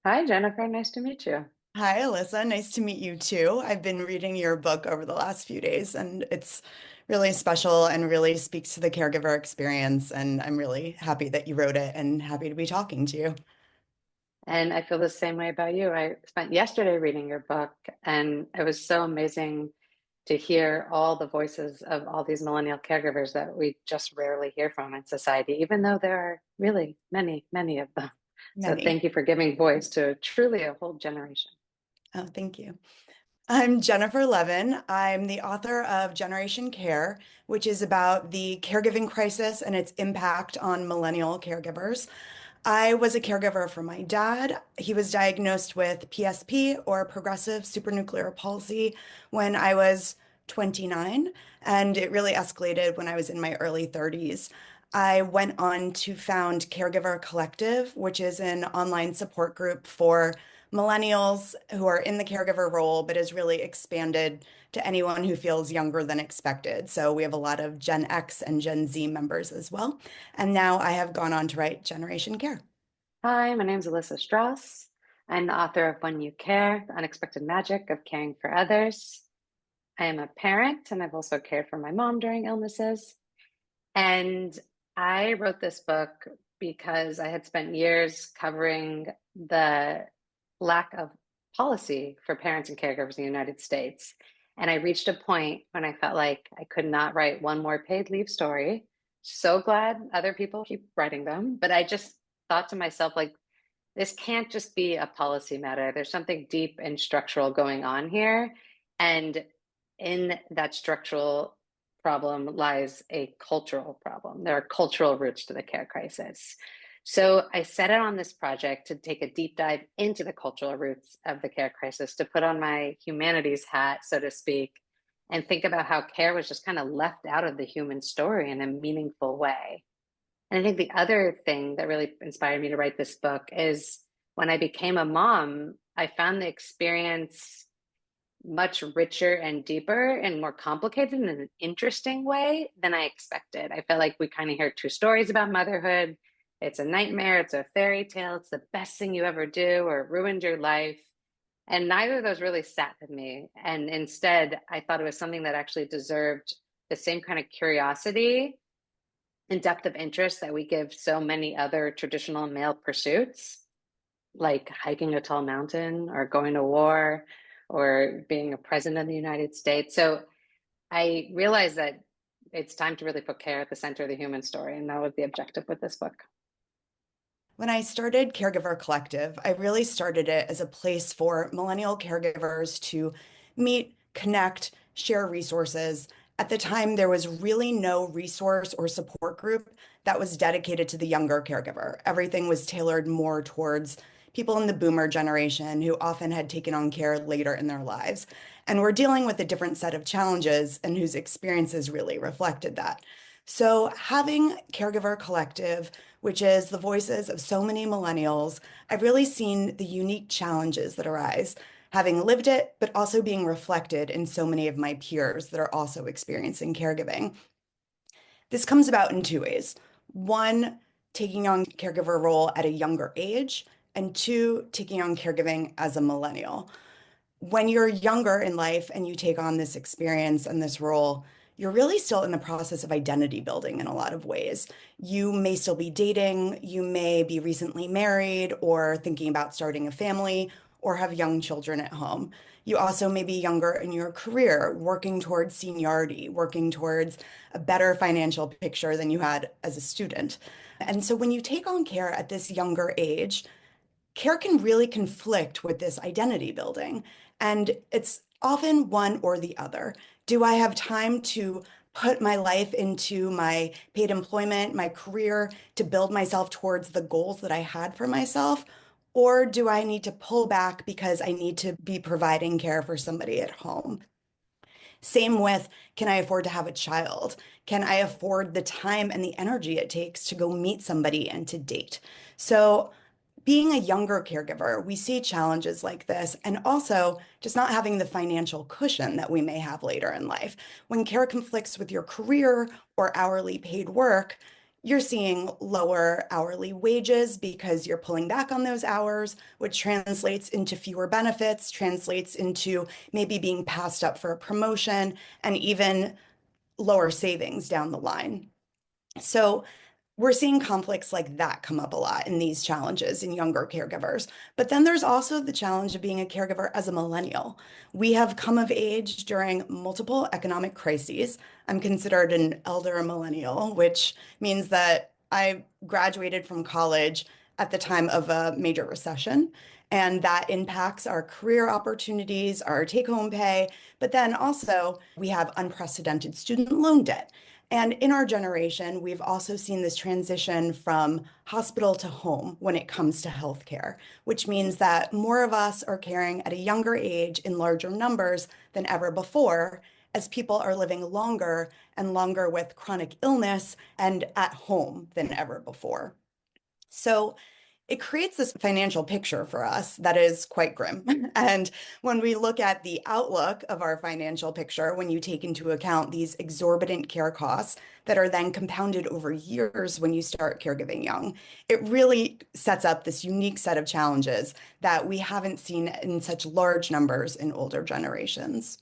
Hi, Jennifer. Nice to meet you. Hi, Alyssa. Nice to meet you too. I've been reading your book over the last few days, and it's really special and really speaks to the caregiver experience. And I'm really happy that you wrote it and happy to be talking to you. And I feel the same way about you. I spent yesterday reading your book, and it was so amazing to hear all the voices of all these millennial caregivers that we just rarely hear from in society, even though there are really many, many of them. So Many. thank you for giving voice to truly a whole generation. Oh, thank you. I'm Jennifer Levin. I'm the author of Generation Care, which is about the caregiving crisis and its impact on millennial caregivers. I was a caregiver for my dad. He was diagnosed with PSP or progressive supranuclear palsy when I was 29, and it really escalated when I was in my early 30s. I went on to found Caregiver Collective, which is an online support group for millennials who are in the caregiver role, but has really expanded to anyone who feels younger than expected. So we have a lot of Gen X and Gen Z members as well. And now I have gone on to write Generation Care. Hi, my name is Elissa Strauss. I'm the author of When You Care, The Unexpected Magic of Caring for Others. I am a parent, and I've also cared for my mom during illnesses. And I wrote this book because I had spent years covering the lack of policy for parents and caregivers in the United States. And I reached a point when I felt like I could not write one more paid leave story. So glad other people keep writing them. But I just thought to myself, like, this can't just be a policy matter. There's something deep and structural going on here. And in that structural problem lies a cultural problem. There are cultural roots to the care crisis. So I set out on this project to take a deep dive into the cultural roots of the care crisis, to put on my humanities hat, so to speak, and think about how care was just kind of left out of the human story in a meaningful way. And I think the other thing that really inspired me to write this book is when I became a mom, I found the experience much richer and deeper and more complicated in an interesting way than I expected. I felt like we kind of hear two stories about motherhood. It's a nightmare, it's a fairy tale, it's the best thing you ever do, or it ruined your life. And neither of those really sat with me. And instead, I thought it was something that actually deserved the same kind of curiosity and depth of interest that we give so many other traditional male pursuits, like hiking a tall mountain or going to war or being a president of the United States. So I realized that it's time to really put care at the center of the human story. And that was the objective with this book. When I started Caregiver Collective, I really started it as a place for millennial caregivers to meet, connect, share resources. At the time, there was really no resource or support group that was dedicated to the younger caregiver. Everything was tailored more towards people in the boomer generation who often had taken on care later in their lives and were dealing with a different set of challenges and whose experiences really reflected that. So, having Caregiver Collective, which is the voices of so many millennials, I've really seen the unique challenges that arise, having lived it, but also being reflected in so many of my peers that are also experiencing caregiving. This comes about in two ways. One, taking on caregiver role at a younger age, and two, taking on caregiving as a millennial. When you're younger in life and you take on this experience and this role, you're really still in the process of identity building in a lot of ways. You may still be dating, you may be recently married or thinking about starting a family or have young children at home. You also may be younger in your career, working towards seniority, working towards a better financial picture than you had as a student. And so when you take on care at this younger age, care can really conflict with this identity building. And it's often one or the other. Do I have time to put my life into my paid employment, my career, to build myself towards the goals that I had for myself? Or do I need to pull back because I need to be providing care for somebody at home? Same with, can I afford to have a child? Can I afford the time and the energy it takes to go meet somebody and to date? So, being a younger caregiver, we see challenges like this, and also just not having the financial cushion that we may have later in life. When care conflicts with your career or hourly paid work, You're seeing lower hourly wages because you're pulling back on those hours, which translates into fewer benefits, translates into maybe being passed up for a promotion, and even lower savings down the line. So we're seeing conflicts like that come up a lot in these challenges in younger caregivers. But then there's also the challenge of being a caregiver as a millennial. We have come of age during multiple economic crises. I'm considered an elder millennial, which means that I graduated from college at the time of a major recession. And that impacts our career opportunities, our take-home pay. But then also, we have unprecedented student loan debt. And in our generation, we've also seen this transition from hospital to home when it comes to healthcare, which means that more of us are caring at a younger age in larger numbers than ever before, as people are living longer and longer with chronic illness and at home than ever before. So it creates this financial picture for us that is quite grim. And when we look at the outlook of our financial picture, when you take into account these exorbitant care costs that are then compounded over years when you start caregiving young, it really sets up this unique set of challenges that we haven't seen in such large numbers in older generations.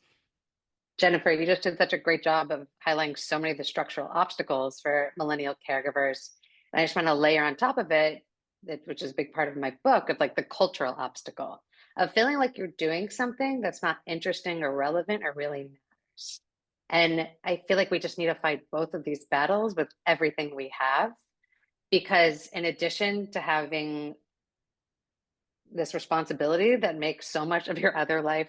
Jennifer, you just did such a great job of highlighting so many of the structural obstacles for millennial caregivers. And I just want to layer on top of it, which is a big part of my book, of like the cultural obstacle of feeling like you're doing something that's not interesting or relevant or really matters. And I feel like we just need to fight both of these battles with everything we have, because in addition to having this responsibility that makes so much of your other life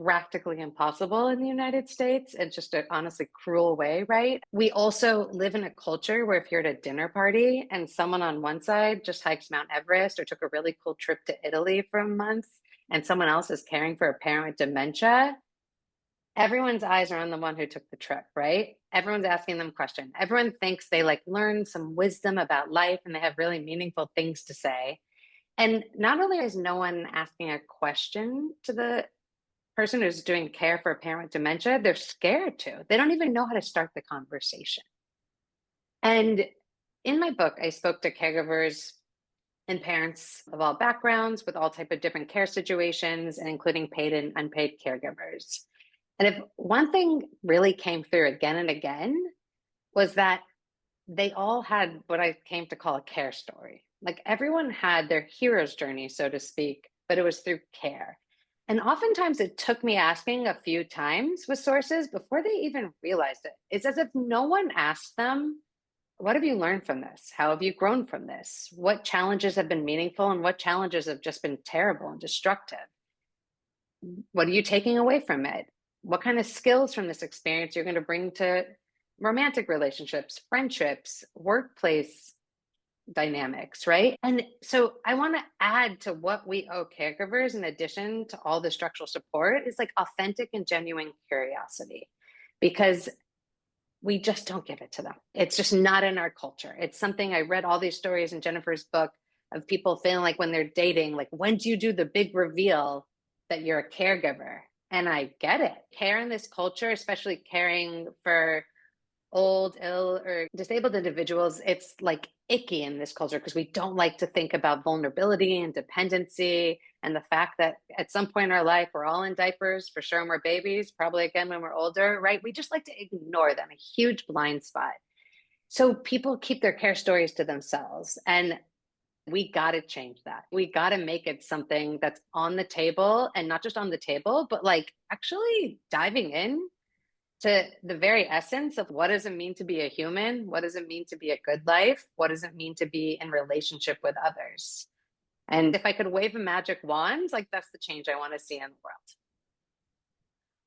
practically impossible in the United States, and just a honestly cruel way, right? We also live in a culture where if you're at a dinner party and someone on one side just hikes Mount Everest or took a really cool trip to Italy for a month, and someone else is caring for a parent with dementia, everyone's eyes are on the one who took the trip, right? Everyone's asking them questions. Everyone thinks they like learned some wisdom about life and they have really meaningful things to say. And not only is no one asking a question to the person who's doing care for a parent with dementia, they're scared to. They don't even know how to start the conversation. And in my book, I spoke to caregivers and parents of all backgrounds with all type of different care situations, and including paid and unpaid caregivers. And if one thing really came through again and again was that they all had what I came to call a care story. Like everyone had their hero's journey, so to speak, but it was through care. And oftentimes it took me asking a few times with sources before they even realized it. It's as if no one asked them, what have you learned from this? How have you grown from this? What challenges have been meaningful and what challenges have just been terrible and destructive? What are you taking away from it? What kind of skills from this experience you're going to bring to romantic relationships, friendships, workplace dynamics, right? And so I want to add to what we owe caregivers, in addition to all the structural support, is like authentic and genuine curiosity, because we just don't give it to them. It's just not in our culture. It's something I read all these stories in Jennifer's book of people feeling like when they're dating, like, when do you do the big reveal that you're a caregiver? And I get it. Care in this culture, especially caring for old, ill, or disabled individuals, it's like icky in this culture because we don't like to think about vulnerability and dependency and the fact that at some point in our life, we're all in diapers, for sure when we're babies, probably again when we're older, right? We just like to ignore them, a huge blind spot. So people keep their care stories to themselves. And we got to change that. We got to make it something that's on the table, and not just on the table, but like actually diving in to the very essence of what does it mean to be a human? What does it mean to be a good life? What does it mean to be in relationship with others? And if I could wave a magic wand, like that's the change I want to see in the world.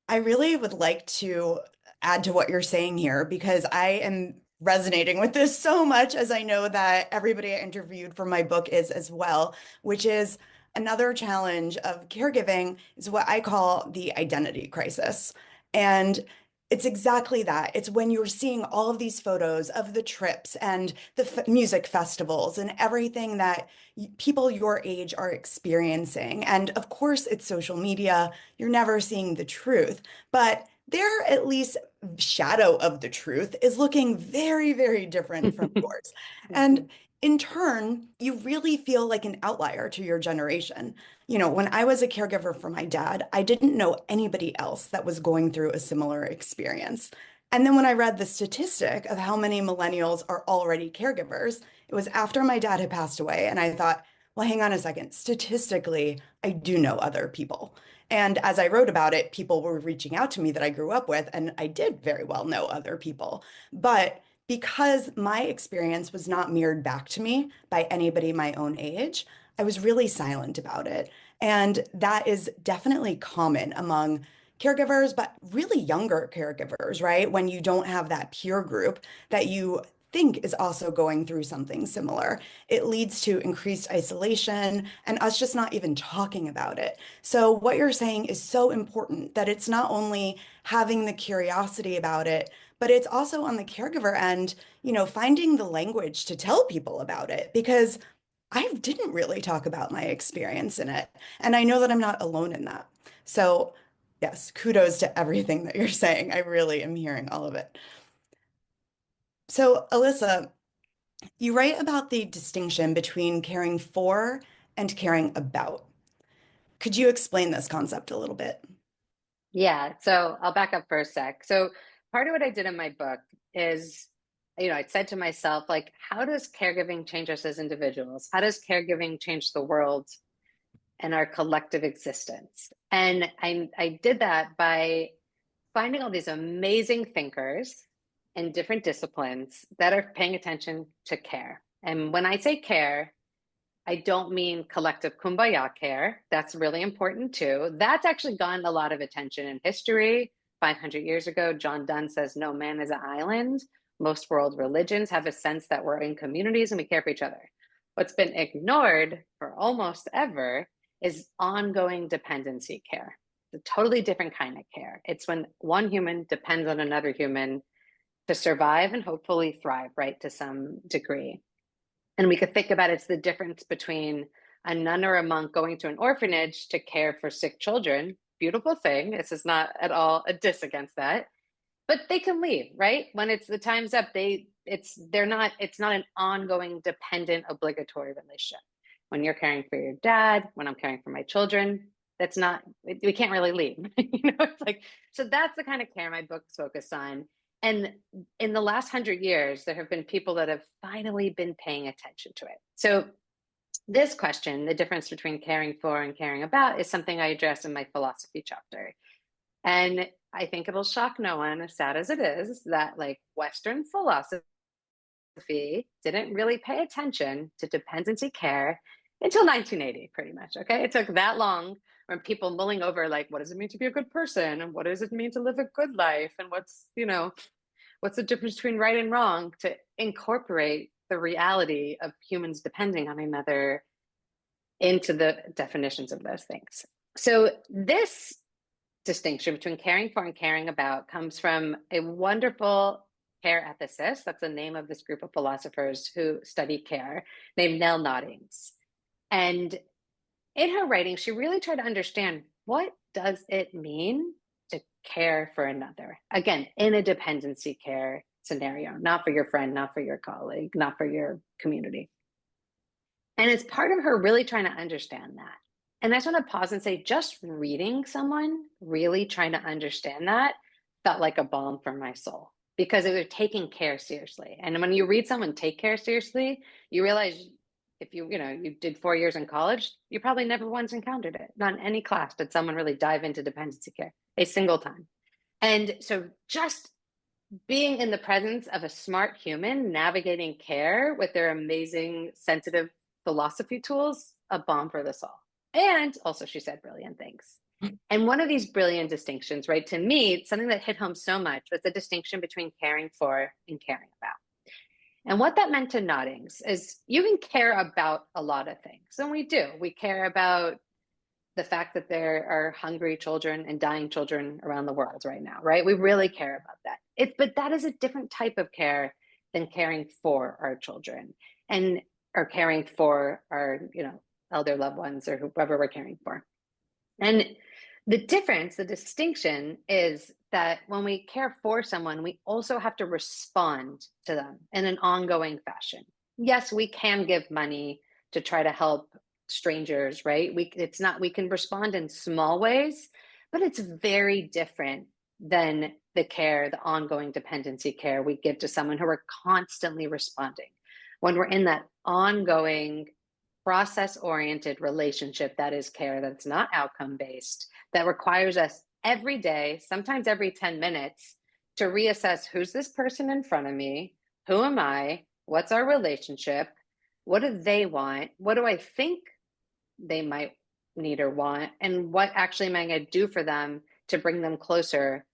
I really would like to add to what you're saying here because I am resonating with this so much, as I know that everybody I interviewed for my book is as well, which is another challenge of caregiving is what I call the identity crisis. And it's exactly that. It's when you're seeing all of these photos of the trips and the music festivals and everything that people your age are experiencing. And of course, it's social media. You're never seeing the truth. But their at least shadow of the truth is looking very, very different from yours. And Mhm. in turn, you really feel like an outlier to your generation. When I was a caregiver for my dad, I didn't know anybody else that was going through a similar experience. And then when I read the statistic of how many millennials are already caregivers, it was after my dad had passed away. And I thought, well, hang on a second. Statistically, I do know other people. And as I wrote about it, people were reaching out to me that I grew up with, and I did very well know other people. But because my experience was not mirrored back to me by anybody my own age, I was really silent about it. And that is definitely common among caregivers, but really younger caregivers, right? When you don't have that peer group that you think is also going through something similar, it leads to increased isolation and us just not even talking about it. So, what you're saying is so important that it's not only having the curiosity about it, but it's also on the caregiver end, finding the language to tell people about it because I didn't really talk about my experience in it. And I know that I'm not alone in that. So, yes, kudos to everything that you're saying. I really am hearing all of it. So, Alyssa, you write about the distinction between caring for and caring about. Could you explain this concept a little bit? Yeah, so I'll back up for a sec. So part of what I did in my book is, I said to myself, like, how does caregiving change us as individuals? How does caregiving change the world and our collective existence? And I did that by finding all these amazing thinkers in different disciplines that are paying attention to care. And when I say care, I don't mean collective kumbaya care. That's really important too. That's actually gotten a lot of attention in history. 500 years ago, John Donne says, no man is an island. Most world religions have a sense that we're in communities and we care for each other. What's been ignored for almost ever is ongoing dependency care. It's a totally different kind of care. It's when one human depends on another human to survive and hopefully thrive, right, to some degree. And we could think about it's the difference between a nun or a monk going to an orphanage to care for sick children. Beautiful thing. This is not at all a diss against that. But they can leave, right? When it's the time's up, it's not an ongoing dependent obligatory relationship. When you're caring for your dad, when I'm caring for my children, that's not we can't really leave. It's like so that's the kind of care my book's focused on. And in the last 100 years, there have been people that have finally been paying attention to it. So this question, the difference between caring for and caring about, is something I address in my philosophy chapter. And I think it'll shock no one, as sad as it is, that like Western philosophy didn't really pay attention to dependency care until 1980, pretty much. Okay. It took that long when people mulling over, like, what does it mean to be a good person? And what does it mean to live a good life? And what's the difference between right and wrong to incorporate the reality of humans depending on another into the definitions of those things. So this distinction between caring for and caring about comes from a wonderful care ethicist. That's the name of this group of philosophers who study care, named Nell Noddings. And in her writing, she really tried to understand what does it mean to care for another? Again, in a dependency care scenario, not for your friend, not for your colleague, not for your community. And it's part of her really trying to understand that. And I just want to pause and say, just reading someone really trying to understand that felt like a balm for my soul because they were taking care seriously. And when you read someone take care seriously, you realize if you did 4 years in college, you probably never once encountered it. Not in any class did someone really dive into dependency care a single time. And so just being in the presence of a smart human navigating care with their amazing sensitive philosophy tools, a balm for the soul. And also, she said brilliant things. And one of these brilliant distinctions, right, to me, something that hit home so much was the distinction between caring for and caring about. And what that meant to Noddings is you can care about a lot of things. And we do. We care about the fact that there are hungry children and dying children around the world right now, right? We really care about that. But that is a different type of care than caring for our children and or caring for our, elder loved ones or whoever we're caring for. And the difference, the distinction is that when we care for someone, we also have to respond to them in an ongoing fashion. Yes, we can give money to try to help strangers, right? We can respond in small ways, but it's very different than the care, the ongoing dependency care we give to someone who are constantly responding. When we're in that ongoing process oriented relationship that is care, that's not outcome based, that requires us every day, sometimes every 10 minutes, to reassess who's this person in front of me? Who am I? What's our relationship? What do they want? What do I think they might need or want? And what actually am I going to do for them to bring them closer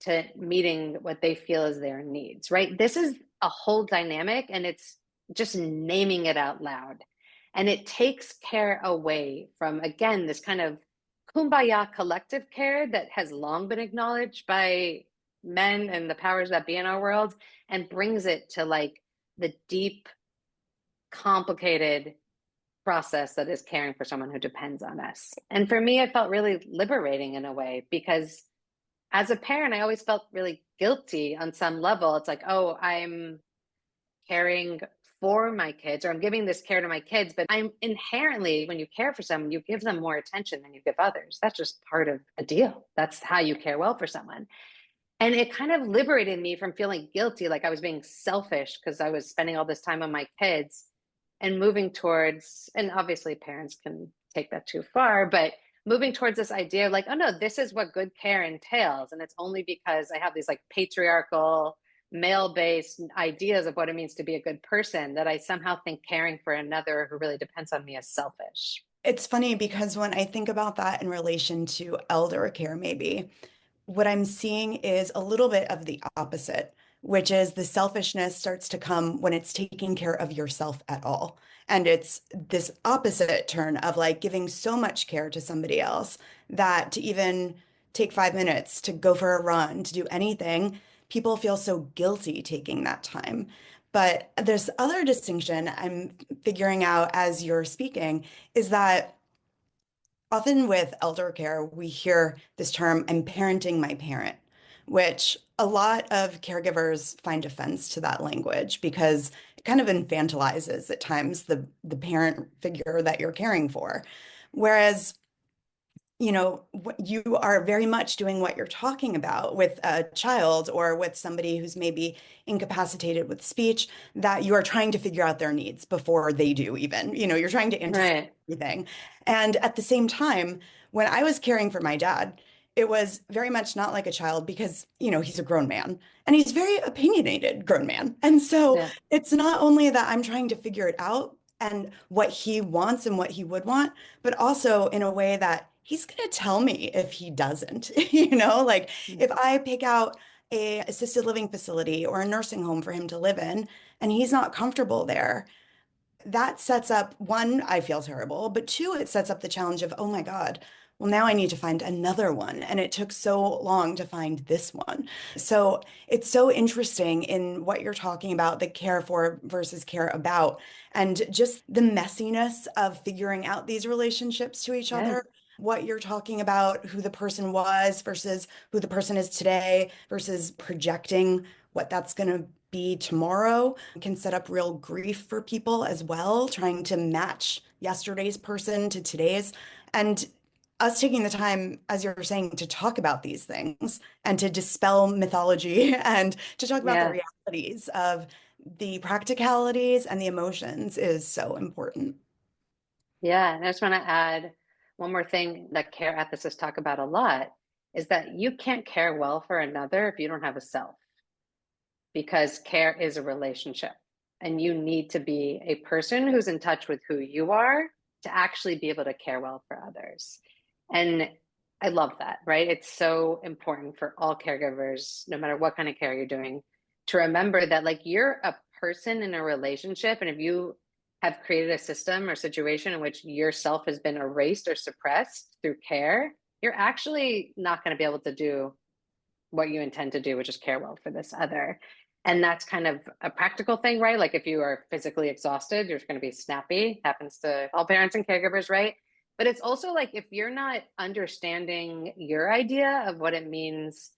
to meeting what they feel is their needs, right? This is a whole dynamic, and it's just naming it out loud. And it takes care away from, again, this kind of kumbaya collective care that has long been acknowledged by men and the powers that be in our world, and brings it to like the deep, complicated process that is caring for someone who depends on us. And for me, it felt really liberating in a way, because as a parent, I always felt really guilty on some level. It's like, oh, I'm caring for my kids, or I'm giving this care to my kids, but I'm inherently, when you care for someone, you give them more attention than you give others. That's just part of a deal. That's how you care well for someone. And it kind of liberated me from feeling guilty, like I was being selfish because I was spending all this time on my kids, and moving towards, and obviously parents can take that too far, but moving towards this idea of like, oh no, this is what good care entails. And it's only because I have these like patriarchal, male based ideas of what it means to be a good person that I somehow think caring for another who really depends on me is selfish. It's funny because when I think about that in relation to elder care, maybe, what I'm seeing is a little bit of the opposite, which is the selfishness starts to come when it's taking care of yourself at all. And it's this opposite turn of like giving so much care to somebody else that to even take 5 minutes to go for a run, to do anything, people feel so guilty taking that time. But there's other distinction I'm figuring out as you're speaking is that often with elder care, we hear this term, I'm parenting my parent, which a lot of caregivers find offense to that language because it kind of infantilizes at times the parent figure that you're caring for. Whereas you are very much doing what you're talking about with a child or with somebody who's maybe incapacitated with speech, that you are trying to figure out their needs before they do even. You're trying to anticipate Right. everything. And at the same time, when I was caring for my dad, it was very much not like a child because, he's a grown man and he's very opinionated grown man. And so Yeah. it's not only that I'm trying to figure it out and what he wants and what he would want, but also in a way that he's going to tell me if he doesn't, like Mm. if I pick out a assisted living facility or a nursing home for him to live in and he's not comfortable there, that sets up one, I feel terrible, but two, it sets up the challenge of, oh my God, well, now I need to find another one. And it took so long to find this one. So it's so interesting in what you're talking about, the care for versus care about, and just the messiness of figuring out these relationships to each Yeah. other. What you're talking about, who the person was versus who the person is today, versus projecting what that's going to be tomorrow can set up real grief for people as well, trying to match yesterday's person to today's. And us taking the time, as you're saying, to talk about these things and to dispel mythology and to talk about the Yeah. realities of the practicalities and the emotions is so important. Yeah. And I just want to add one more thing that care ethicists talk about a lot, is that you can't care well for another if you don't have a self, because care is a relationship, and you need to be a person who's in touch with who you are to actually be able to care well for others. And I love that, right? It's so important for all caregivers, no matter what kind of care you're doing, to remember that like you're a person in a relationship. And if you have created a system or situation in which yourself has been erased or suppressed through care, you're actually not going to be able to do what you intend to do, which is care well for this other. And that's kind of a practical thing, right? Like if you are physically exhausted, you're going to be snappy. Happens to all parents and caregivers, right? But it's also like if you're not understanding your idea of what it means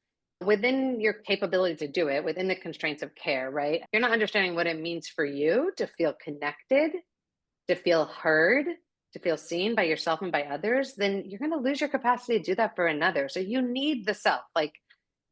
within your capability to do it, within the constraints of care, right? You're not understanding what it means for you to feel connected, to feel heard, to feel seen by yourself and by others, then you're going to lose your capacity to do that for another. So you need the self. Like,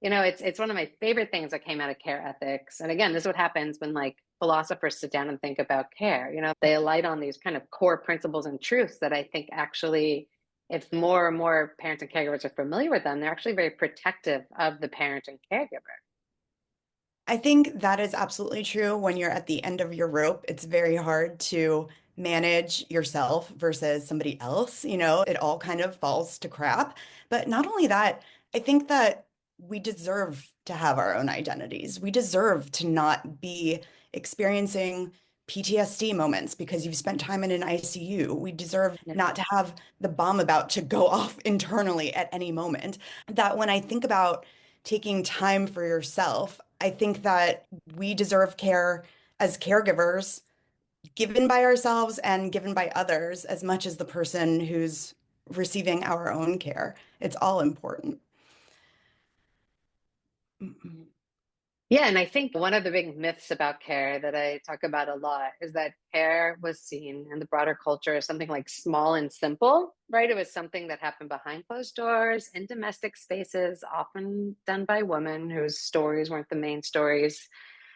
it's one of my favorite things that came out of care ethics. And again, this is what happens when like philosophers sit down and think about care. They alight on these kind of core principles and truths that I think actually, if more and more parents and caregivers are familiar with them, they're actually very protective of the parent and caregiver. I think that is absolutely true. When you're at the end of your rope, it's very hard to manage yourself versus somebody else. It all kind of falls to crap. But not only that, I think that we deserve to have our own identities. We deserve to not be experiencing PTSD moments because you've spent time in an ICU. We deserve Yeah. not to have the bomb about to go off internally at any moment. That when I think about taking time for yourself, I think that we deserve care as caregivers, given by ourselves and given by others, as much as the person who's receiving our own care. It's all important. Mm-mm. Yeah, and I think one of the big myths about care that I talk about a lot is that care was seen in the broader culture as something like small and simple, right? It was something that happened behind closed doors in domestic spaces, often done by women whose stories weren't the main stories.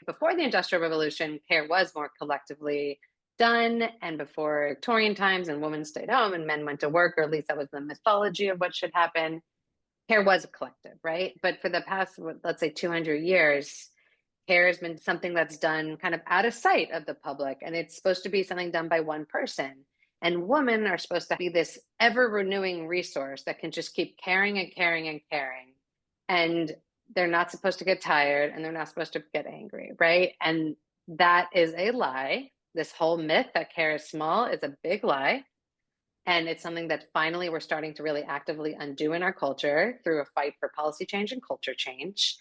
Before the Industrial Revolution, care was more collectively done, and before Victorian times, and women stayed home and men went to work, or at least that was the mythology of what should happen. Care was a collective, right? But for the past, let's say, 200 years, care has been something that's done kind of out of sight of the public, and it's supposed to be something done by one person. And women are supposed to be this ever renewing resource that can just keep caring and caring and caring. And they're not supposed to get tired and they're not supposed to get angry, right? And that is a lie. This whole myth that care is small is a big lie. And it's something that finally we're starting to really actively undo in our culture through a fight for policy change and culture change.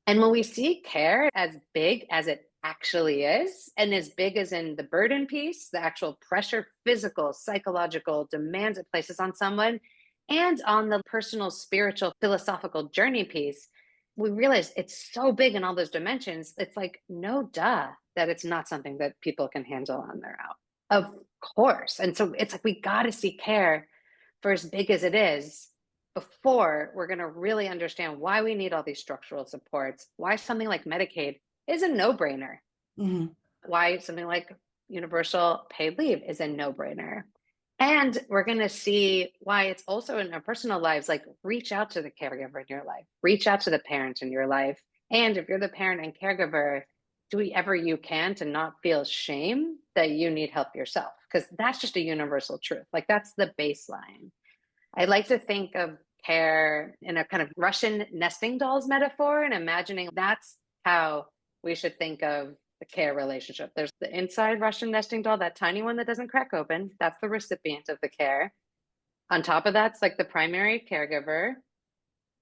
And when we see care as big as it actually is, and as big as in the burden piece, the actual pressure, physical, psychological demands it places on someone, and on the personal, spiritual, philosophical journey piece, we realize it's so big in all those dimensions. It's like, no duh, that it's not something that people can handle on their own. Of course. And so it's like we got to see care for as big as it is before we're going to really understand why we need all these structural supports, why something like Medicaid is a no brainer, Mhm. why something like universal paid leave is a no brainer. And we're going to see why it's also in our personal lives, like reach out to the caregiver in your life, reach out to the parent in your life. And if you're the parent and caregiver, do whatever you can to not feel shame that you need help yourself, because that's just a universal truth. Like that's the baseline. I like to think of care in a kind of Russian nesting dolls metaphor and imagining that's how we should think of the care relationship. There's the inside Russian nesting doll, that tiny one that doesn't crack open. That's the recipient of the care. On top of that's like the primary caregiver.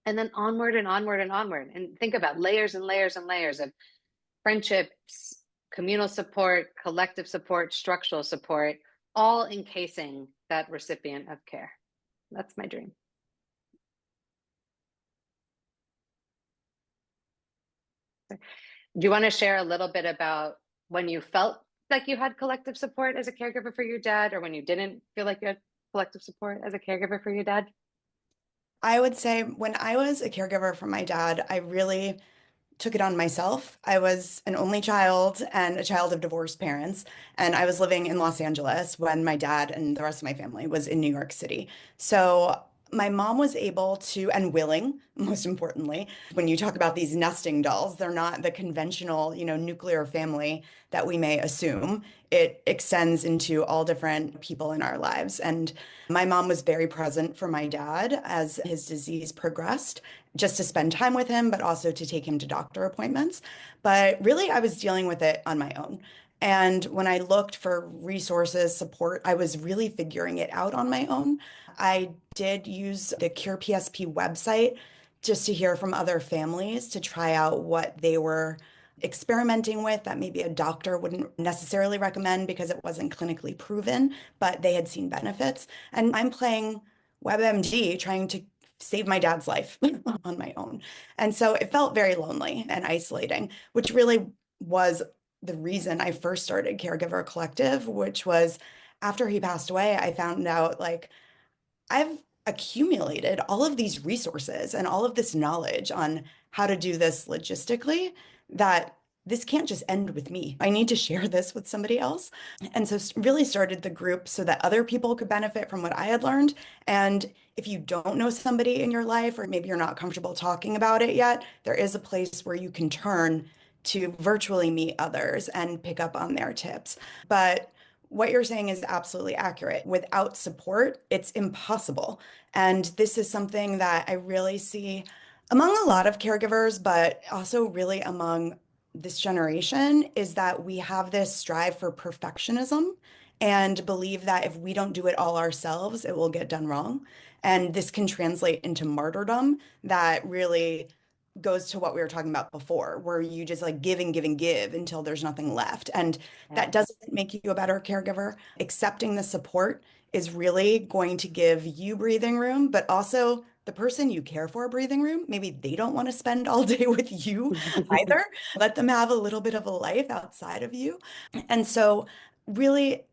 And then onward and onward and onward. And think about layers and layers and layers of friendships, communal support, collective support, structural support, all encasing that recipient of care. That's my dream. Do you want to share a little bit about when you felt like you had collective support as a caregiver for your dad, or when you didn't feel like you had collective support as a caregiver for your dad? I would say when I was a caregiver for my dad, I really took it on myself. I was an only child and a child of divorced parents, and I was living in Los Angeles when my dad and the rest of my family was in New York City. So my mom was able to, and willing, most importantly, when you talk about these nesting dolls, they're not the conventional, nuclear family that we may assume. It extends into all different people in our lives. And my mom was very present for my dad as his disease progressed, just to spend time with him, but also to take him to doctor appointments. But really, I was dealing with it on my own. And when I looked for resources, support, I was really figuring it out on my own. I did use the Cure PSP website just to hear from other families to try out what they were experimenting with that maybe a doctor wouldn't necessarily recommend because it wasn't clinically proven, but they had seen benefits. And I'm playing WebMD trying to save my dad's life on my own. And so it felt very lonely and isolating, which really was the reason I first started Caregiver Collective, which was after he passed away, I found out like I've accumulated all of these resources and all of this knowledge on how to do this logistically that this can't just end with me. I need to share this with somebody else. And so really started the group so that other people could benefit from what I had learned. And if you don't know somebody in your life, or maybe you're not comfortable talking about it yet, there is a place where you can turn to virtually meet others and pick up on their tips. But what you're saying is absolutely accurate. Without support, it's impossible. And this is something that I really see among a lot of caregivers, but also really among this generation, is that we have this strive for perfectionism and believe that if we don't do it all ourselves, it will get done wrong. And this can translate into martyrdom that really goes to what we were talking about before, where you just like give and give and give until there's nothing left. And Yeah. that doesn't make you a better caregiver. Accepting the support is really going to give you breathing room, but also the person you care for breathing room. Maybe they don't want to spend all day with you either. Let them have a little bit of a life outside of you. And so, really,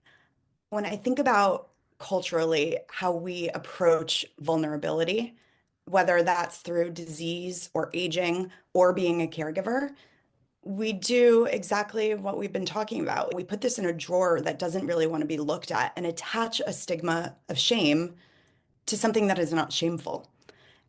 when I think about culturally how we approach vulnerability, whether that's through disease or aging or being a caregiver, we do exactly what we've been talking about. We put this in a drawer that doesn't really want to be looked at and attach a stigma of shame to something that is not shameful.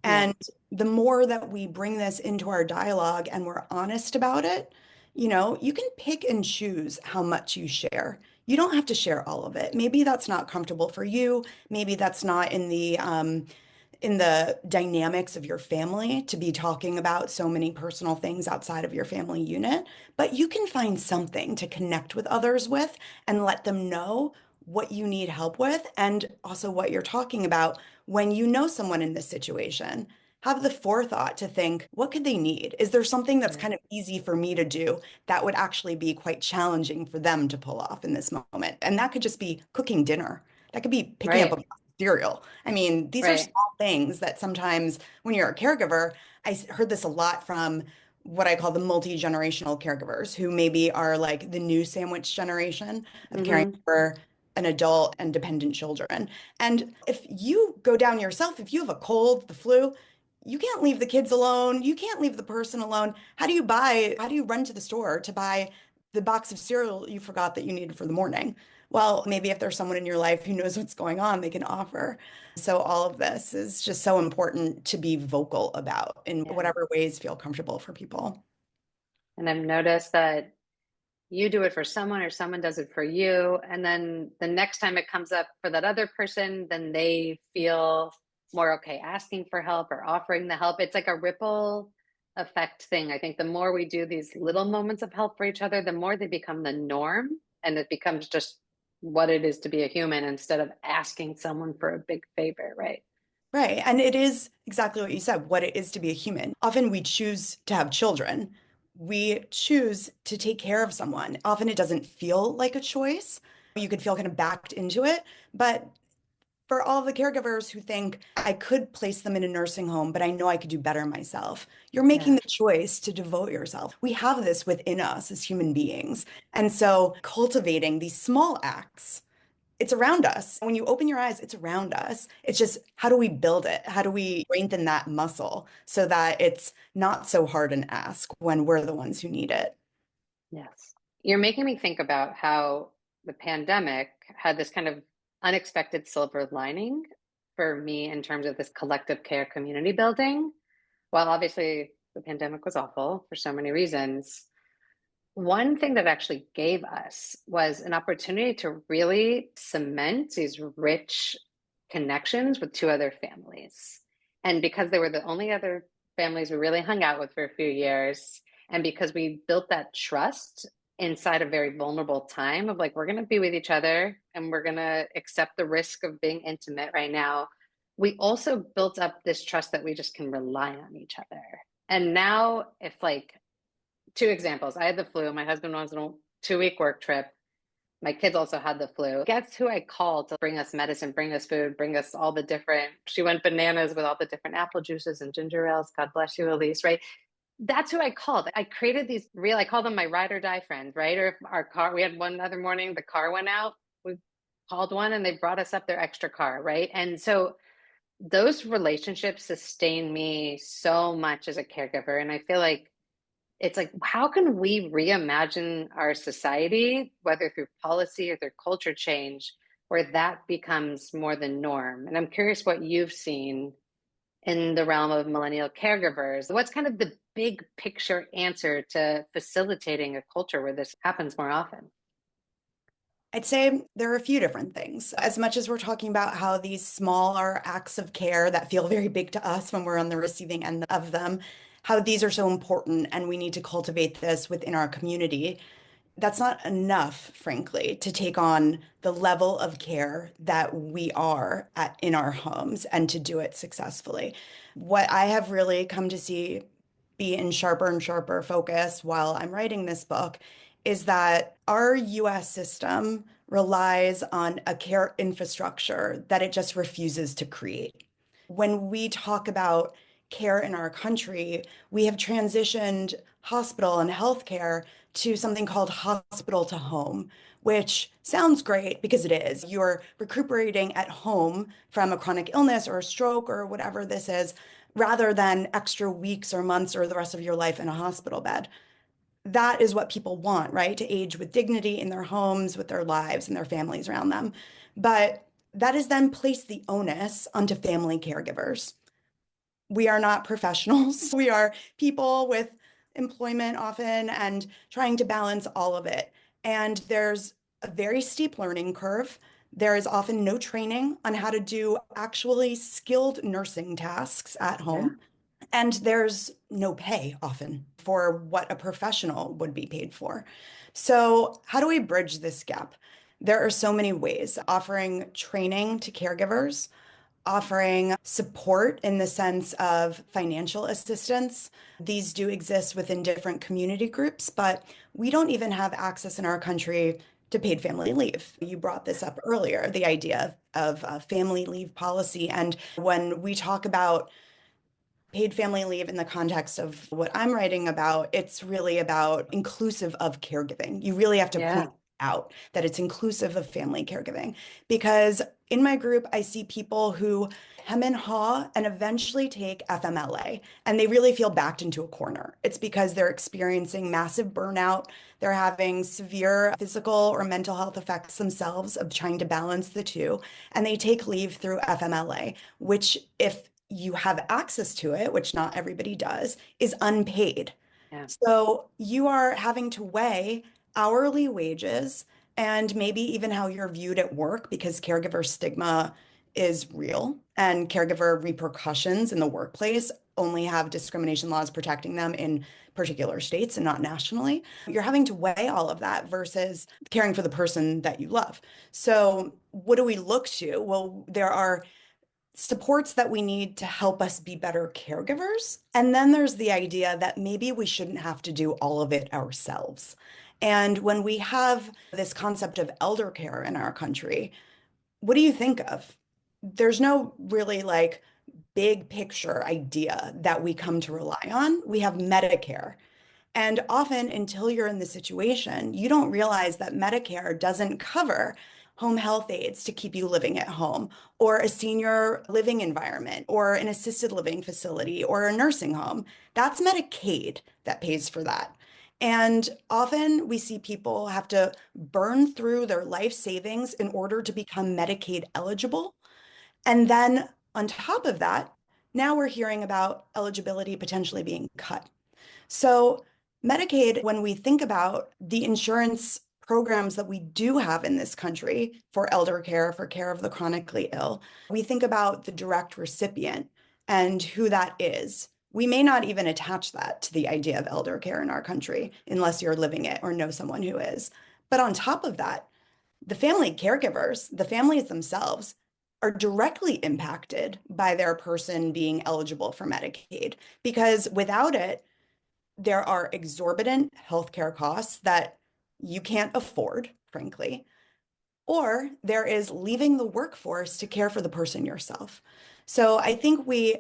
Yeah. And the more that we bring this into our dialogue and we're honest about it, you can pick and choose how much you share. You don't have to share all of it. Maybe that's not comfortable for you. Maybe that's not in the dynamics of your family to be talking about so many personal things outside of your family unit, but you can find something to connect with others with and let them know what you need help with and also what you're talking about when you know someone in this situation. Have the forethought to think, what could they need? Is there something that's Yeah. kind of easy for me to do that would actually be quite challenging for them to pull off in this moment? And that could just be cooking dinner. That could be picking up a Right. box of cereal. I mean, these are Right. small things that sometimes when you're a caregiver, heard this a lot from what I call the multi-generational caregivers who maybe are like the new sandwich generation of caring Hmm. for an adult and dependent children. And if you go down yourself, if you have a cold, the flu, you can't leave the kids alone. You can't leave the person alone. How do you run to the store to buy the box of cereal you forgot that you needed for the morning? Well, maybe if there's someone in your life who knows what's going on, they can offer. So all of this is just so important to be vocal about in Yeah. whatever ways feel comfortable for people. And I've noticed that you do it for someone or someone does it for you. And then the next time it comes up for that other person, then they feel more okay asking for help or offering the help. It's like a ripple effect thing. I think the more we do these little moments of help for each other, the more they become the norm and it becomes just what it is to be a human instead of asking someone for a big favor, right? Right. And it is exactly what you said, what it is to be a human. Often we choose to have children. We choose to take care of someone. Often it doesn't feel like a choice. You could feel kind of backed into it. But for all of the caregivers who think I could place them in a nursing home, but I know I could do better myself, you're making Yeah. the choice to devote yourself. We have this within us as human beings. And so cultivating these small acts, it's around us. When you open your eyes, it's around us. It's just how do we build it? How do we strengthen that muscle so that it's not so hard an ask when we're the ones who need it? Yes. You're making me think about how the pandemic had this kind of unexpected silver lining for me in terms of this collective care community building. While obviously the pandemic was awful for so many reasons, one thing that actually gave us was an opportunity to really cement these rich connections with two other families. And because they were the only other families we really hung out with for a few years, and because we built that trust inside a very vulnerable time of like, we're going to be with each other and we're going to accept the risk of being intimate right now, we also built up this trust that we just can rely on each other. And now, if like two examples. I had the flu. My husband was on a 2 week work trip. My kids also had the flu. Guess who I called to bring us medicine, bring us food, bring us all the different, she went bananas with all the different apple juices and ginger ales. God bless you, Elise, right? That's who I called. I created these real, I call them my ride or die friends, right? Or if our car, we had one other morning, the car went out, we called one and they brought us up their extra car, right? And so those relationships sustain me so much as a caregiver. And I feel like it's like, how can we reimagine our society, whether through policy or through culture change, where that becomes more the norm? And I'm curious what you've seen in the realm of millennial caregivers. What's kind of the big picture answer to facilitating a culture where this happens more often? I'd say there are a few different things. As much as we're talking about how these smaller acts of care that feel very big to us when we're on the receiving end of them, how these are so important and we need to cultivate this within our community, that's not enough, frankly, to take on the level of care that we are in our homes and to do it successfully. What I have really come to see be in sharper and sharper focus while I'm writing this book is that our US system relies on a care infrastructure that it just refuses to create. When we talk about care in our country, we have transitioned hospital and healthcare to something called hospital to home, which sounds great because it is. You're recuperating at home from a chronic illness or a stroke or whatever this is, rather than extra weeks or months or the rest of your life in a hospital bed. That is what people want, right? To age with dignity in their homes, with their lives and their families around them. But that has then placed the onus onto family caregivers. We are not professionals. We are people with employment often and trying to balance all of it. And there's a very steep learning curve. There is often no training on how to do actually skilled nursing tasks at Yeah. home. And there's no pay often for what a professional would be paid for. So, how do we bridge this gap? There are so many ways offering training to caregivers, offering support in the sense of financial assistance. These do exist within different community groups, but we don't even have access in our country to paid family leave. You brought this up earlier, the idea of a family leave policy. And when we talk about paid family leave in the context of what I'm writing about, it's really about inclusive of caregiving. You really have to point Yeah. out that it's inclusive of family caregiving because in my group, I see people who hem and haw and eventually take FMLA and they really feel backed into a corner. It's because they're experiencing massive burnout. They're having severe physical or mental health effects themselves of trying to balance the two. And they take leave through FMLA, which, if you have access to it, which not everybody does, is unpaid. Yeah. So you are having to weigh hourly wages and maybe even how you're viewed at work because caregiver stigma is real and caregiver repercussions in the workplace only have discrimination laws protecting them in particular states and not nationally. You're having to weigh all of that versus caring for the person that you love. So, what do we look to? Well, there are supports that we need to help us be better caregivers. And then there's the idea that maybe we shouldn't have to do all of it ourselves. And when we have this concept of elder care in our country, what do you think of? There's no really like big picture idea that we come to rely on. We have Medicare. And often, until you're in the situation, you don't realize that Medicare doesn't cover home health aides to keep you living at home, or a senior living environment, or an assisted living facility, or a nursing home. That's Medicaid that pays for that. And often we see people have to burn through their life savings in order to become Medicaid eligible. And then on top of that, now we're hearing about eligibility potentially being cut. So, Medicaid, when we think about the insurance programs that we do have in this country for elder care, for care of the chronically ill, we think about the direct recipient and who that is. We may not even attach that to the idea of elder care in our country unless you're living it or know someone who is. But on top of that, the family caregivers, the families themselves, are directly impacted by their person being eligible for Medicaid because without it, there are exorbitant healthcare costs that you can't afford, frankly. or there is leaving the workforce to care for the person yourself. So I think we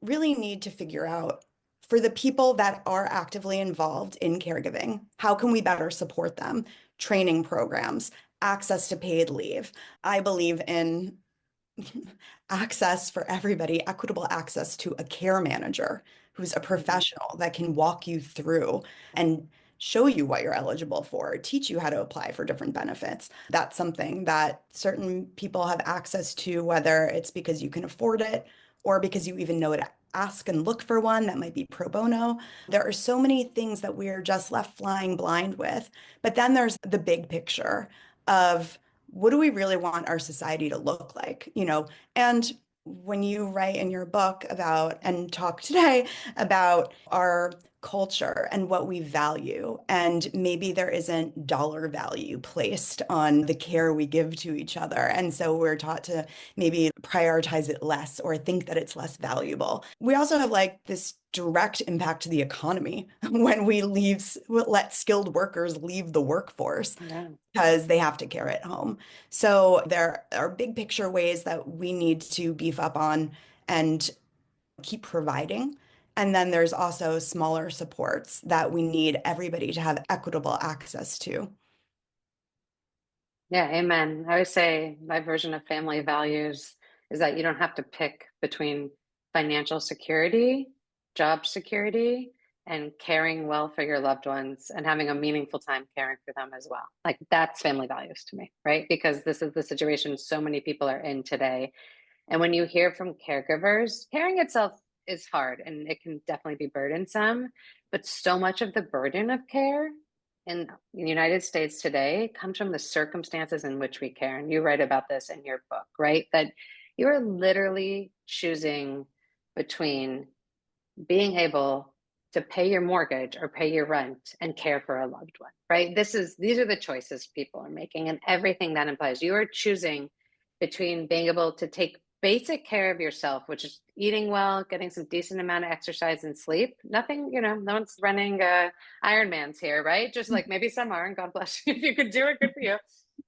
really need to figure out for the people that are actively involved in caregiving, how can we better support them? Training programs, access to paid leave. I believe in access for everybody, equitable access to a care manager who's a Mhm. professional that can walk you through and show you what you're eligible for, teach you how to apply for different benefits. That's something that certain people have access to, whether it's because you can afford it or because you even know to ask and look for one that might be pro bono. There are so many things that we're just left flying blind with. But then there's the big picture of what do we really want our society to look like, and when you write in your book about and talk today about our culture and what we value, and maybe there isn't dollar value placed on the care we give to each other. And so we're taught to maybe prioritize it less or think that it's less valuable. We also have like this direct impact to the economy when let skilled workers leave the workforce Yeah. because they have to care at home. So there are big picture ways that we need to beef up on and keep providing. And then there's also smaller supports that we need everybody to have equitable access to. Yeah, amen. I always say my version of family values is that you don't have to pick between financial security, job security, and caring well for your loved ones and having a meaningful time caring for them as well. Like that's family values to me, right? Because this is the situation so many people are in today. And when you hear from caregivers, caring itself is hard and it can definitely be burdensome, but so much of the burden of care in the United States today comes from the circumstances in which we care. And you write about this in your book, right? That you are literally choosing between being able to pay your mortgage or pay your rent and care for a loved one, right? These are the choices people are making and everything that implies you are choosing between being able to take basic care of yourself, which is eating well, getting some decent amount of exercise and sleep. Nothing, no one's running Ironmans here, right? Just like maybe some are, and God bless you if you could do it, good for you.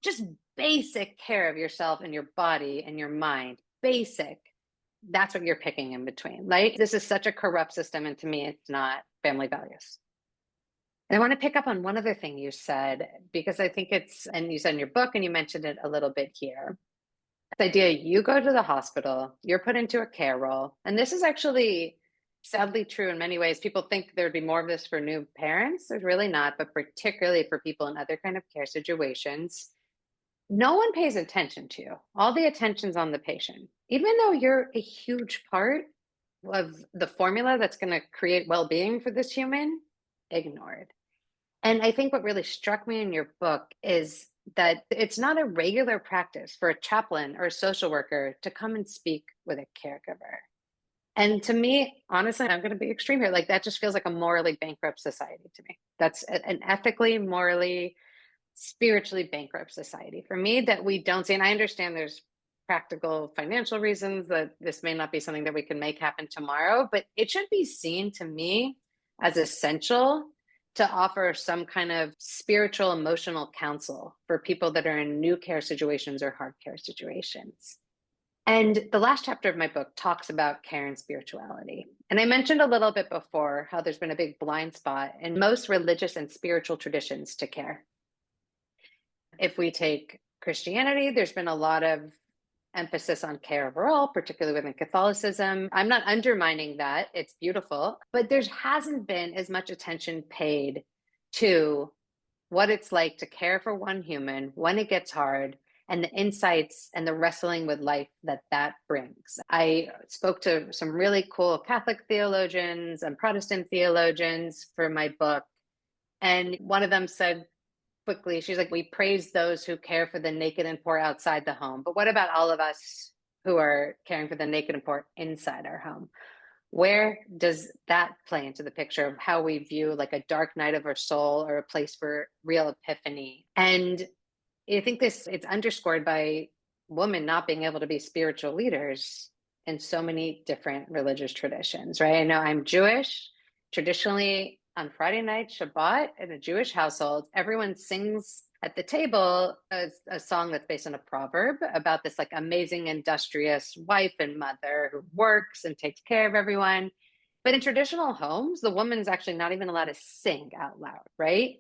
Just basic care of yourself and your body and your mind. Basic, that's what you're picking in between. Like this is such a corrupt system, and to me, it's not family values. And I want to pick up on one other thing you said, because I think and you said in your book, and you mentioned it a little bit here. The idea you go to the hospital, you're put into a care role. And this is actually sadly true in many ways. People think there'd be more of this for new parents. There's really not, but particularly for people in other kind of care situations no one pays attention to you. All the attention's on the patient, even though you're a huge part of the formula that's going to create well-being for this human, ignored. And I think what really struck me in your book is that it's not a regular practice for a chaplain or a social worker to come and speak with a caregiver. And to me, honestly, I'm going to be extreme here. Like that just feels like a morally bankrupt society to me. That's an ethically, morally spiritually bankrupt society for me that we don't see. And I understand there's practical financial reasons that this may not be something that we can make happen tomorrow, but it should be seen to me as essential to offer some kind of spiritual, emotional counsel for people that are in new care situations or hard care situations. And the last chapter of my book talks about care and spirituality. And I mentioned a little bit before how there's been a big blind spot in most religious and spiritual traditions to care. If we take Christianity, there's been a lot of emphasis on care overall, particularly within Catholicism. I'm not undermining that. It's beautiful, but there hasn't been as much attention paid to what it's like to care for one human when it gets hard and the insights and the wrestling with life that that brings. I spoke to some really cool Catholic theologians and Protestant theologians for my book. And one of them said, quickly, she's like, we praise those who care for the naked and poor outside the home. But what about all of us who are caring for the naked and poor inside our home? Where does that play into the picture of how we view like a dark night of our soul or a place for real epiphany? And I think it's underscored by women not being able to be spiritual leaders in so many different religious traditions, right? I know I'm Jewish. Traditionally, on Friday night, Shabbat, in a Jewish household, everyone sings at the table a song that's based on a proverb about this like amazing, industrious wife and mother who works and takes care of everyone. But in traditional homes, the woman's actually not even allowed to sing out loud, right?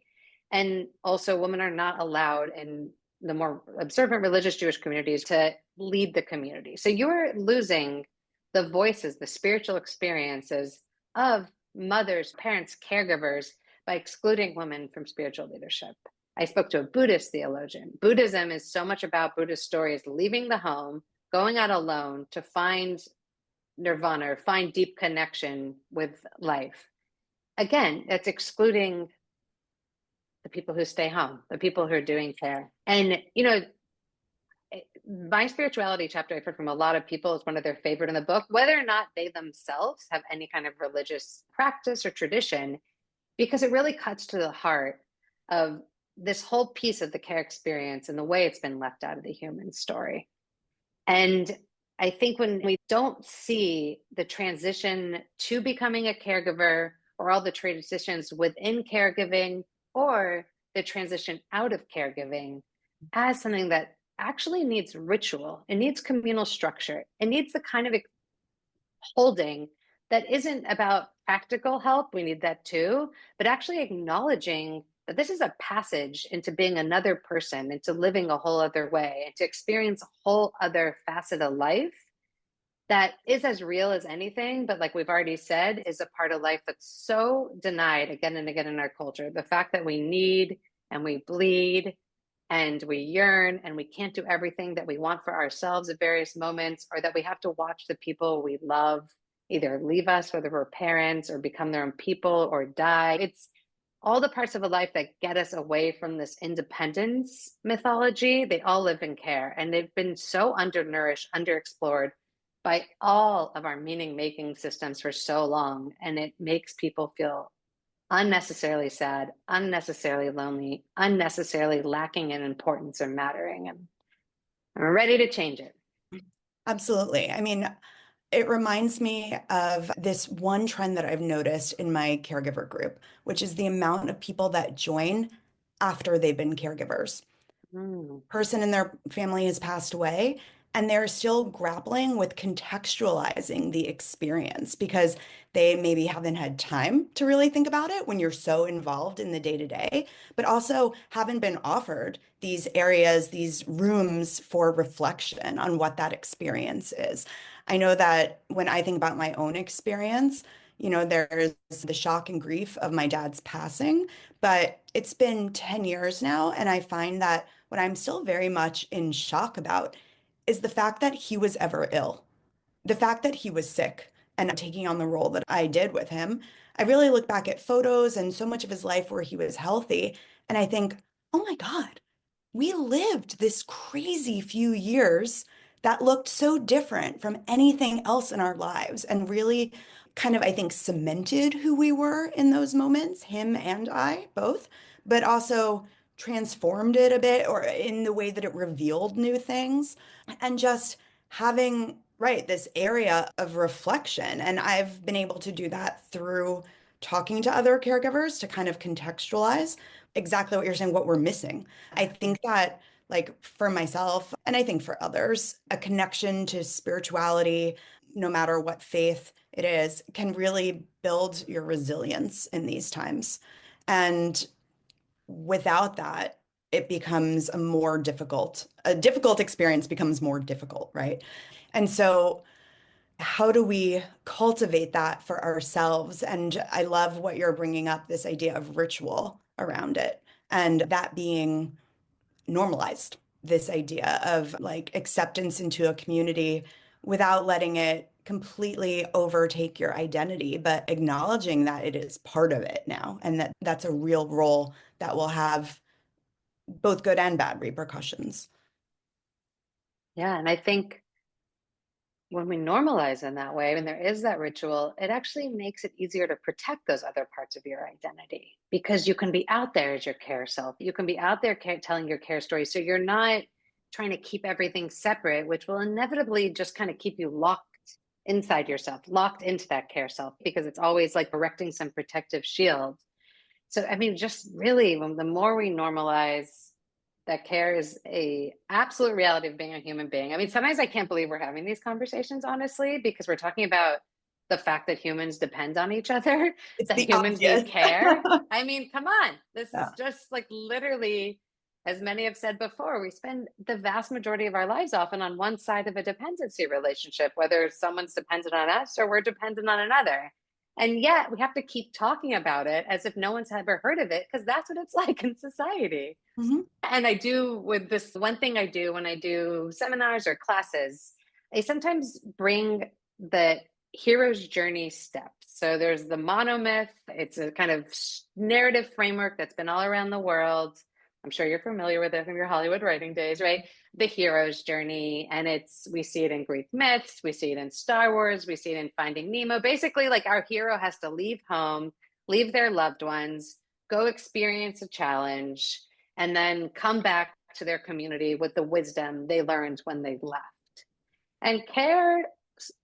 And also, women are not allowed in the more observant religious Jewish communities to lead the community. So you're losing the voices, the spiritual experiences of mothers, parents, caregivers by excluding women from spiritual leadership. I spoke to a Buddhist theologian. Buddhism is so much about Buddhist stories leaving the home, going out alone to find nirvana or find deep connection with life. Again, it's excluding the people who stay home, the people who are doing care. And, my spirituality chapter, I've heard from a lot of people, is one of their favorite in the book, whether or not they themselves have any kind of religious practice or tradition, because it really cuts to the heart of this whole piece of the care experience and the way it's been left out of the human story. And I think when we don't see the transition to becoming a caregiver or all the transitions within caregiving or the transition out of caregiving as something that actually needs ritual, it needs communal structure, it needs the kind of holding that isn't about practical help, we need that too, but actually acknowledging that this is a passage into being another person, into living a whole other way, and to experience a whole other facet of life that is as real as anything, but like we've already said, is a part of life that's so denied again and again in our culture. The fact that we need and we bleed and we yearn and we can't do everything that we want for ourselves at various moments, or that we have to watch the people we love either leave us, whether we're parents, or become their own people or die. It's all the parts of a life that get us away from this independence mythology. They all live in care, and they've been so undernourished, underexplored by all of our meaning making systems for so long. And it makes people feel unnecessarily sad, unnecessarily lonely, unnecessarily lacking in importance or mattering. And I'm ready to change it. Absolutely. I mean, it reminds me of this one trend that I've noticed in my caregiver group, which is the amount of people that join after they've been caregivers. Mm. Person in their family has passed away and they're still grappling with contextualizing the experience because they maybe haven't had time to really think about it when you're so involved in the day to day, but also haven't been offered these areas, these rooms for reflection on what that experience is. I know that when I think about my own experience, there's the shock and grief of my dad's passing, but it's been 10 years now, and I find that what I'm still very much in shock about is the fact that he was ever ill, the fact that he was sick and taking on the role that I did with him. I really look back at photos and so much of his life where he was healthy, and I think, oh my God, we lived this crazy few years that looked so different from anything else in our lives and really kind of, I think, cemented who we were in those moments, him and I both, but also transformed it a bit or in the way that it revealed new things and just having, right, this area of reflection. And I've been able to do that through talking to other caregivers to kind of contextualize exactly what you're saying, what we're missing. I think that, like, for myself, and I think for others, a connection to spirituality, no matter what faith it is, can really build your resilience in these times. And without that, it becomes a difficult experience becomes more difficult, right? And so, how do we cultivate that for ourselves? And I love what you're bringing up, this idea of ritual around it, and that being normalized, this idea of like acceptance into a community without letting it completely overtake your identity, but acknowledging that it is part of it now and that that's a real role that will have both good and bad repercussions. Yeah. And I think when we normalize in that way, when there is that ritual, it actually makes it easier to protect those other parts of your identity because you can be out there as your care self. You can be out there telling your care story. So you're not trying to keep everything separate, which will inevitably just kind of keep you locked inside yourself, locked into that care self, because it's always like erecting some protective shield. So, I mean, just really, when the more we normalize that care is a absolute reality of being a human being. I mean, sometimes I can't believe we're having these conversations, honestly, because we're talking about the fact that humans depend on each other, It's that the humans need obvious. care. I mean, come on. This Yeah. is just like literally, as many have said before, we spend the vast majority of our lives often on one side of a dependency relationship, whether someone's dependent on us or we're dependent on another. And yet we have to keep talking about it as if no one's ever heard of it, because that's what it's like in society. Mhm. And I do with this one thing I do when I do seminars or classes, I sometimes bring the hero's journey steps. So there's the monomyth, it's a kind of narrative framework that's been all around the world. I'm sure you're familiar with it from your Hollywood writing days, right? The hero's journey. And we see it in Greek myths, we see it in Star Wars, we see it in Finding Nemo. Basically, like our hero has to leave home, leave their loved ones, go experience a challenge, and then come back to their community with the wisdom they learned when they left. And care,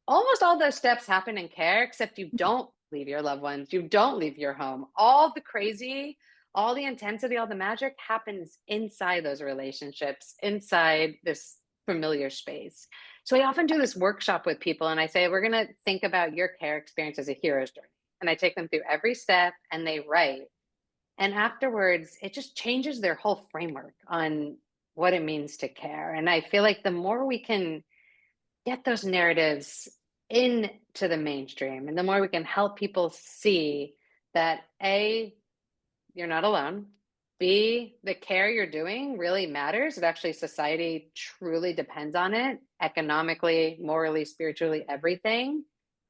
almost all those steps happen in care, except you don't leave your loved ones, you don't leave your home. All the crazy, all the intensity, all the magic happens inside those relationships, inside this familiar space. So I often do this workshop with people and I say, we're going to think about your care experience as a hero's journey. And I take them through every step and they write. And afterwards, it just changes their whole framework on what it means to care. And I feel like the more we can get those narratives into the mainstream and the more we can help people see that A, you're not alone, B, the care you're doing really matters. It actually, society truly depends on it, economically, morally, spiritually, everything.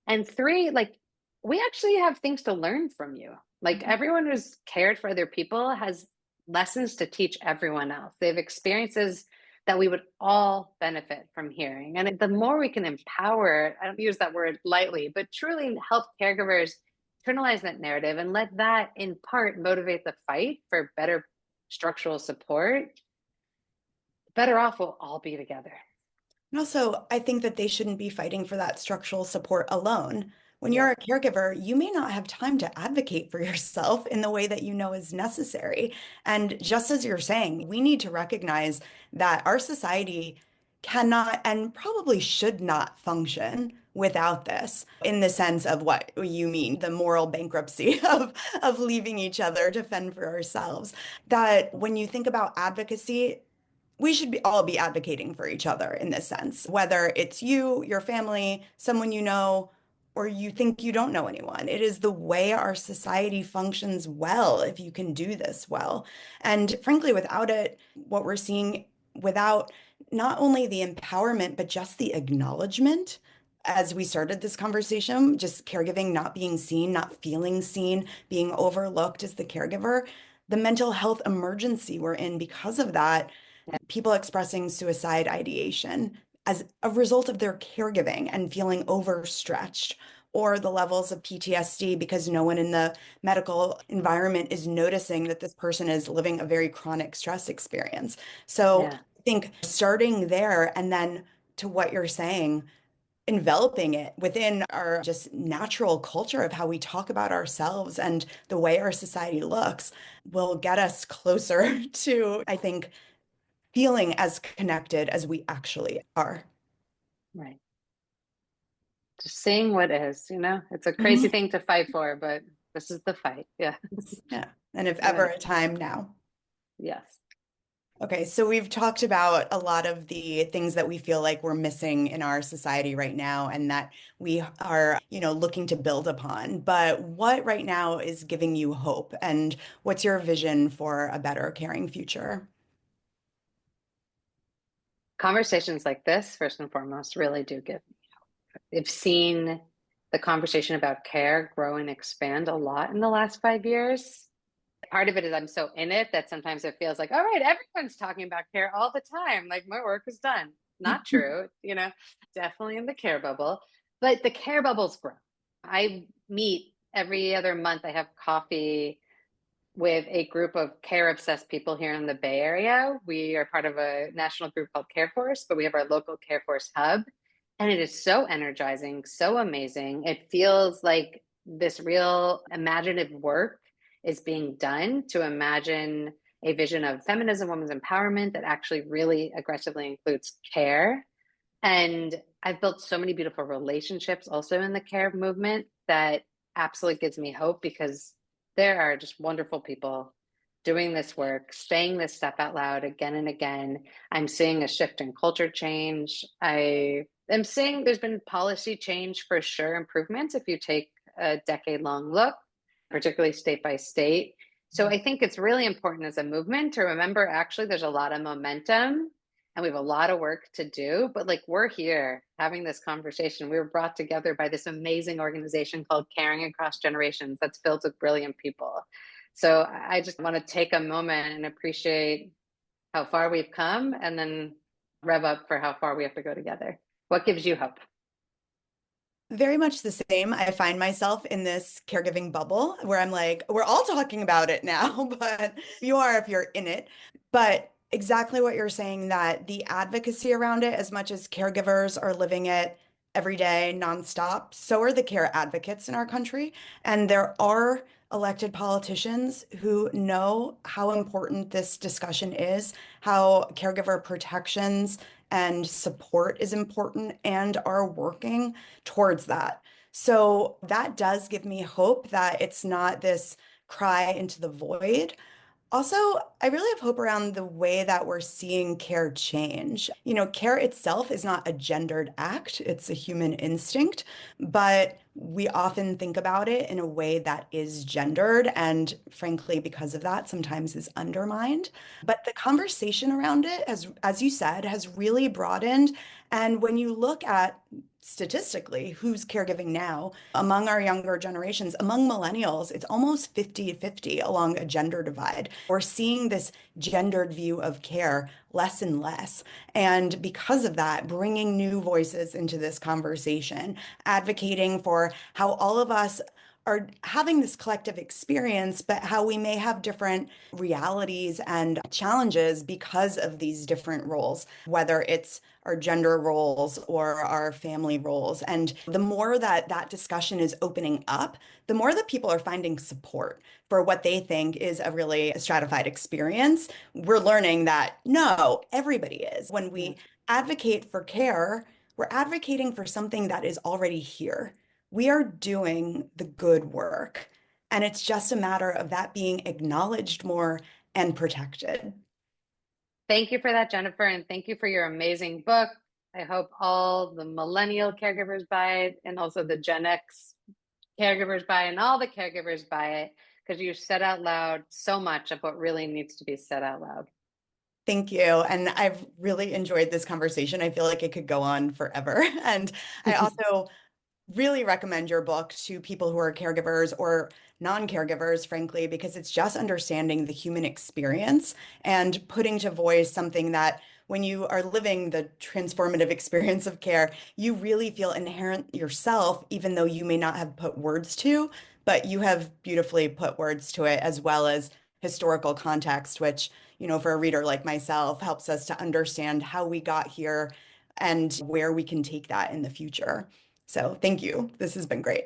And three, like, we actually have things to learn from you. Like, everyone who's cared for other people has lessons to teach everyone else. They have experiences that we would all benefit from hearing. And the more we can empower, I don't use that word lightly, but truly help caregivers internalize that narrative and let that in part motivate the fight for better structural support, better off we'll all be together. And also, I think that they shouldn't be fighting for that structural support alone. When you're Yeah. a caregiver, you may not have time to advocate for yourself in the way that you know is necessary. And just as you're saying, we need to recognize that our society cannot and probably should not function without this, in the sense of what you mean, the moral bankruptcy of leaving each other to fend for ourselves. That when you think about advocacy, we should all be advocating for each other in this sense, whether it's you, your family, someone you know, or you think you don't know anyone. It is the way our society functions well if you can do this well. And frankly, without it, what we're seeing, without not only the empowerment, but just the acknowledgement, as we started this conversation, just caregiving not being seen, not feeling seen, being overlooked as the caregiver, the mental health emergency we're in because of that, people expressing suicide ideation as a result of their caregiving and feeling overstretched, or the levels of PTSD because no one in the medical environment is noticing that this person is living a very chronic stress experience. So Yeah. I think starting there and then to what you're saying, enveloping it within our just natural culture of how we talk about ourselves and the way our society looks will get us closer to, I think, feeling as connected as we actually are. Right. Just seeing what is, it's a crazy Mhm. thing to fight for, but this is the fight. Yeah. Yeah. And if ever Yeah. a time now. Yes. Okay, so we've talked about a lot of the things that we feel like we're missing in our society right now and that we are, looking to build upon. But what right now is giving you hope? And what's your vision for a better caring future? Conversations like this, first and foremost, really do give. I've seen the conversation about care grow and expand a lot in the last 5 years. Part of it is I'm so in it that sometimes it feels like, all right, everyone's talking about care all the time. Like my work is done. Not true, definitely in the care bubble, but the care bubbles grow. I meet every other month. I have coffee with a group of care obsessed people here in the Bay Area. We are part of a national group called CareForce, but we have our local CareForce hub. And it is so energizing, so amazing. It feels like this real imaginative work is being done to imagine a vision of feminism, women's empowerment that actually really aggressively includes care. And I've built so many beautiful relationships also in the care movement that absolutely gives me hope because there are just wonderful people doing this work, saying this stuff out loud again and again. I'm seeing a shift in culture change. I am seeing there's been policy change for sure, improvements if you take a decade-long look, particularly state by state. So I think it's really important as a movement to remember actually there's a lot of momentum and we have a lot of work to do, but like we're here having this conversation. We were brought together by this amazing organization called Caring Across Generations that's filled with brilliant people. So I just want to take a moment and appreciate how far we've come and then rev up for how far we have to go together. What gives you hope? Very much the same. I find myself in this caregiving bubble where I'm like, we're all talking about it now, but you are if you're in it. But exactly what you're saying, that the advocacy around it, as much as caregivers are living it every day, nonstop, so are the care advocates in our country. And there are elected politicians who know how important this discussion is, how caregiver protections and support is important, and are working towards that. So that does give me hope that it's not this cry into the void. Also, I really have hope around the way that we're seeing care change. Care itself is not a gendered act, it's a human instinct, but we often think about it in a way that is gendered, and frankly, because of that, sometimes is undermined. But the conversation around it, as you said, has really broadened. And when you look at statistically who's caregiving now among our younger generations, among millennials, it's almost 50-50 along a gender divide. We're seeing this gendered view of care less and less. And because of that, bringing new voices into this conversation, advocating for how all of us are having this collective experience, but how we may have different realities and challenges because of these different roles, whether it's our gender roles or our family roles. And the more that that discussion is opening up, the more that people are finding support for what they think is a really stratified experience. We're learning that no, everybody is. When Yeah. we advocate for care, we're advocating for something that is already here. We are doing the good work. And it's just a matter of that being acknowledged more and protected. Thank you for that, Jennifer, and thank you for your amazing book. I hope all the millennial caregivers buy it and also the Gen X caregivers buy it and all the caregivers buy it because you said out loud so much of what really needs to be said out loud. Thank you. And I've really enjoyed this conversation. I feel like it could go on forever. And I also really recommend your book to people who are caregivers or non-caregivers, frankly, because it's just understanding the human experience and putting to voice something that when you are living the transformative experience of care, you really feel inherent yourself, even though you may not have put words to, but you have beautifully put words to it, as well as historical context, which, for a reader like myself, helps us to understand how we got here and where we can take that in the future. So thank you. This has been great.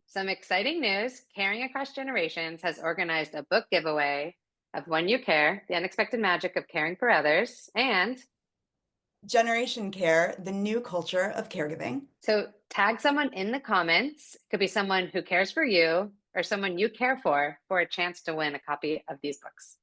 Some exciting news. Caring Across Generations has organized a book giveaway of When You Care, The Unexpected Magic of Caring for Others. And Generation Care, the new culture of caregiving. so tag someone in the comments. It could be someone who cares for you or someone you care for a chance to win a copy of these books.